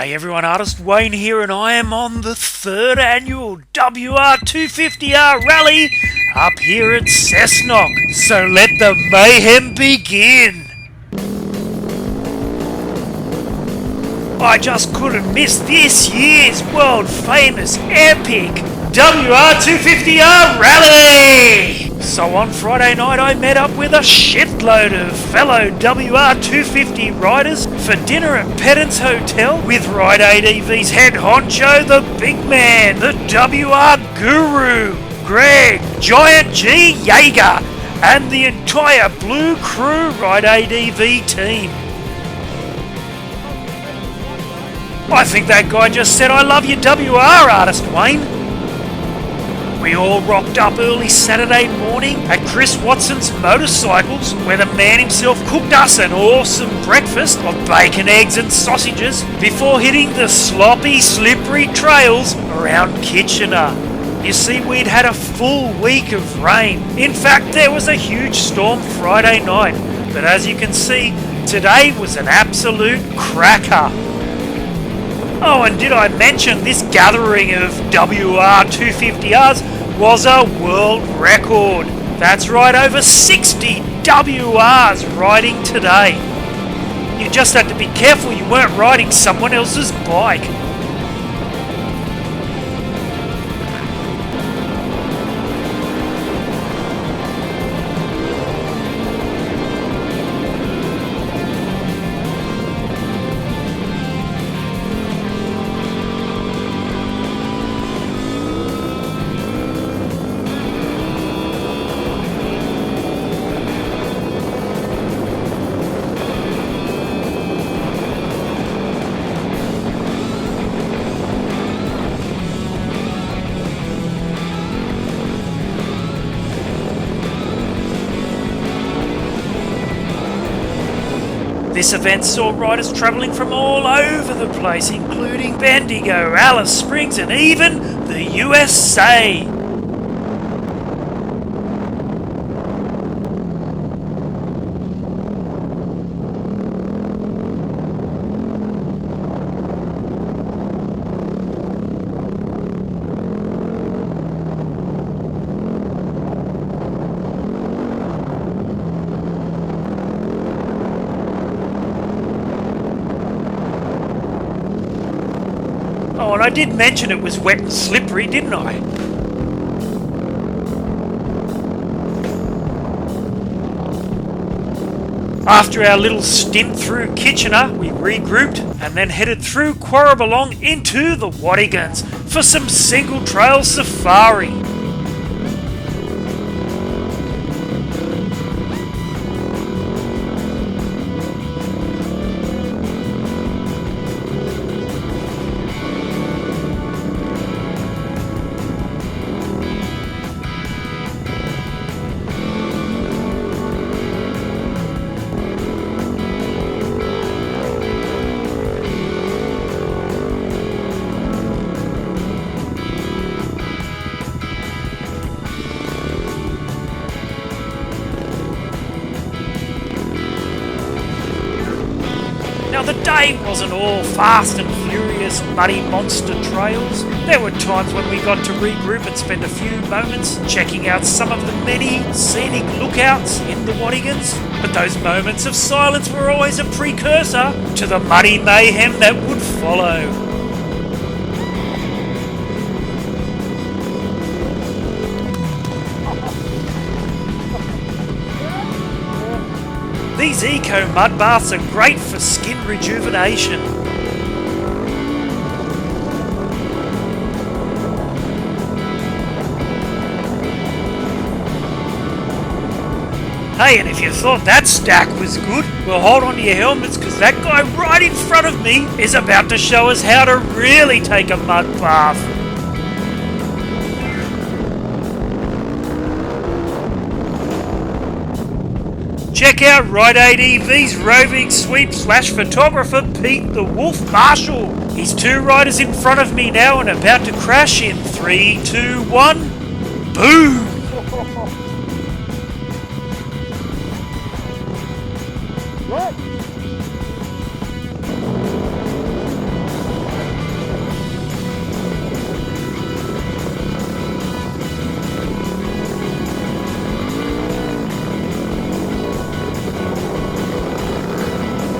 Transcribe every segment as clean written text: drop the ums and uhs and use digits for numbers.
G'day everyone, Artist Wayne here, and I am on the 3rd annual WR250r Rally up here at Cessnock. So let the mayhem begin! I just couldn't miss this year's world famous epic WR250r Rally! So on Friday night I met up with a shitload of fellow WR250 riders for dinner at Pedant's Hotel with Ride ADV's head honcho, the big man, the WR guru, Greg, Giant G Jaeger, and the entire Blue Crew Ride ADV team. I think that guy just said, "I love you WR, Artist Wayne." We all rocked up early Saturday morning at Chris Watson's Motorcycles, where the man himself cooked us an awesome breakfast of bacon, eggs and sausages before hitting the sloppy, slippery trails around Kitchener. You see, we'd had a full week of rain. In fact, there was a huge storm Friday night, but as you can see, today was an absolute cracker. Oh, and did I mention this gathering of WR250Rs was a world record. That's right, over 60 WRs riding today. You just had to be careful you weren't riding someone else's bike. This event saw riders travelling from all over the place, including Bendigo, Alice Springs and even the USA. Oh, and I did mention it was wet and slippery, didn't I? After our little stint through Kitchener, we regrouped and then headed through Quarraballong into the Watagans for some single trail safari. Now the day wasn't all fast and furious muddy monster trails. There were times when we got to regroup and spend a few moments checking out some of the many scenic lookouts in the Watagans. But those moments of silence were always a precursor to the muddy mayhem that would follow. These eco mud baths are great for skin rejuvenation. Hey, and if you thought that stack was good, well, hold on to your helmets, because that guy right in front of me is about to show us how to really take a mud bath. Check out Ride ADV's roving sweep / photographer Pete the Wolf Marshall. He's 2 riders in front of me now and about to crash in 3, 2, 1, boom!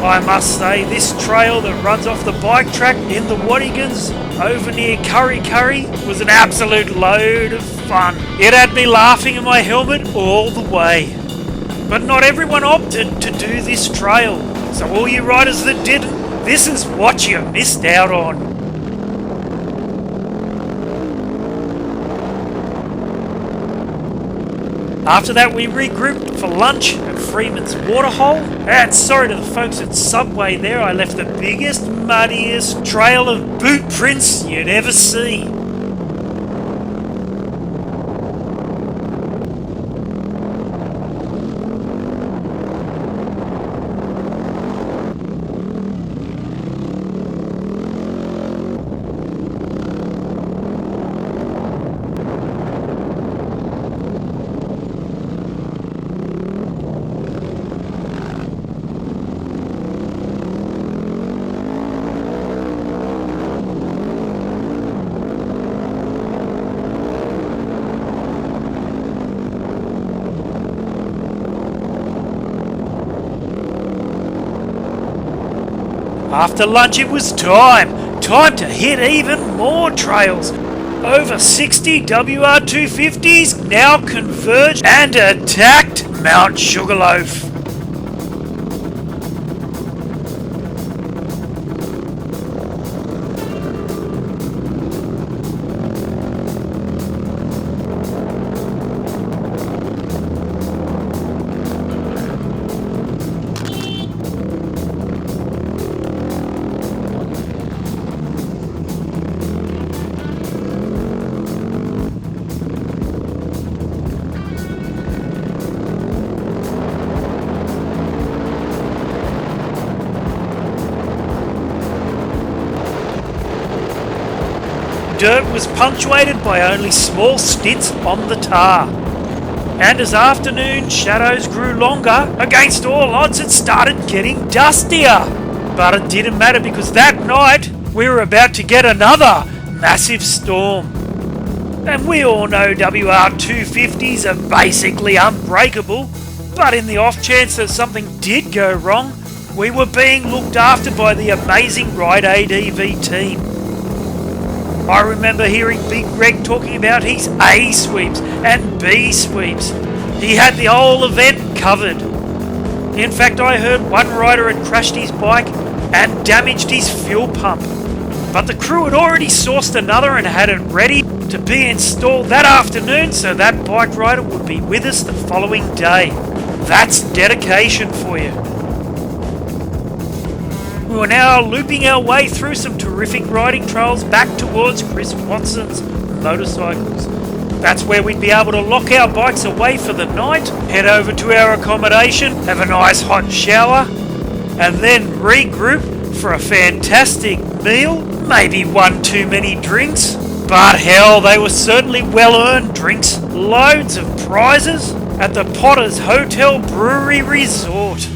I must say, this trail that runs off the bike track in the Watagans over near Curry was an absolute load of fun. It had me laughing in my helmet all the way. But not everyone opted to do this trail, so all you riders that didn't, this is what you missed out on. After that we regrouped for lunch at Freeman's waterhole, and sorry to the folks at Subway there, I left the biggest, muddiest trail of boot prints you'd ever see. After lunch it was time to hit even more trails. Over 60 WR250s now converged and attacked Mount Sugarloaf. Dirt was punctuated by only small stints on the tar. And as afternoon shadows grew longer, against all odds it started getting dustier. But it didn't matter because that night we were about to get another massive storm. And we all know WR250s are basically unbreakable, but in the off chance that something did go wrong, we were being looked after by the amazing Ride ADV team. I remember hearing Big Greg talking about his A sweeps and B sweeps. He had the whole event covered. In fact, I heard one rider had crashed his bike and damaged his fuel pump. But the crew had already sourced another and had it ready to be installed that afternoon so that bike rider would be with us the following day. That's dedication for you. We were now looping our way through some terrific riding trails back towards Chris Watson's motorcycles. That's where we'd be able to lock our bikes away for the night, head over to our accommodation, have a nice hot shower, and then regroup for a fantastic meal, maybe one too many drinks. But hell, they were certainly well-earned drinks. Loads of prizes at the Potter's Hotel Brewery Resort.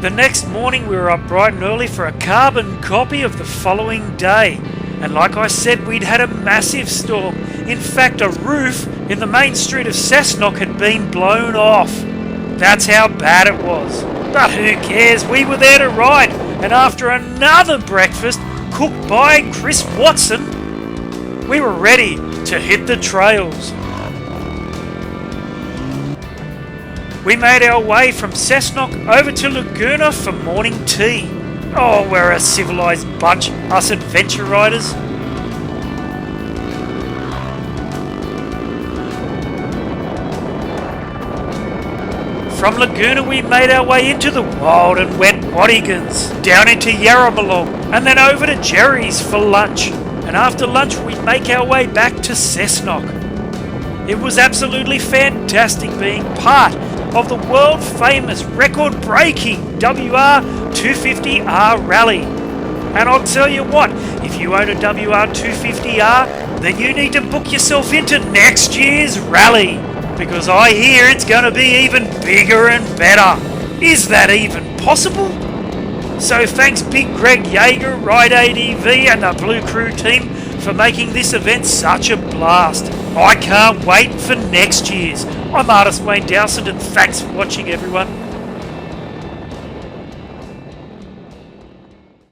The next morning we were up bright and early for a carbon copy of the following day. And like I said, we'd had a massive storm. In fact, a roof in the main street of Cessnock had been blown off. That's how bad it was. But who cares? We were there to ride. And after another breakfast cooked by Chris Watson, we were ready to hit the trails. We made our way from Cessnock over to Laguna for morning tea. Oh, we're a civilised bunch, us adventure riders. From Laguna we made our way into the wild and wet Watagans, down into Yarramalong, and then over to Jerry's for lunch. And after lunch we'd make our way back to Cessnock. It was absolutely fantastic being part of the world-famous record-breaking WR250r Rally. And I'll tell you what, if you own a WR250R, then you need to book yourself into next year's rally, because I hear it's going to be even bigger and better. Is that even possible? So thanks Big Greg Yeager, Ride ADV and the Blue Crew team for making this event such a blast. I can't wait for next year's. I'm Artist Wayne Dowsett and thanks for watching everyone.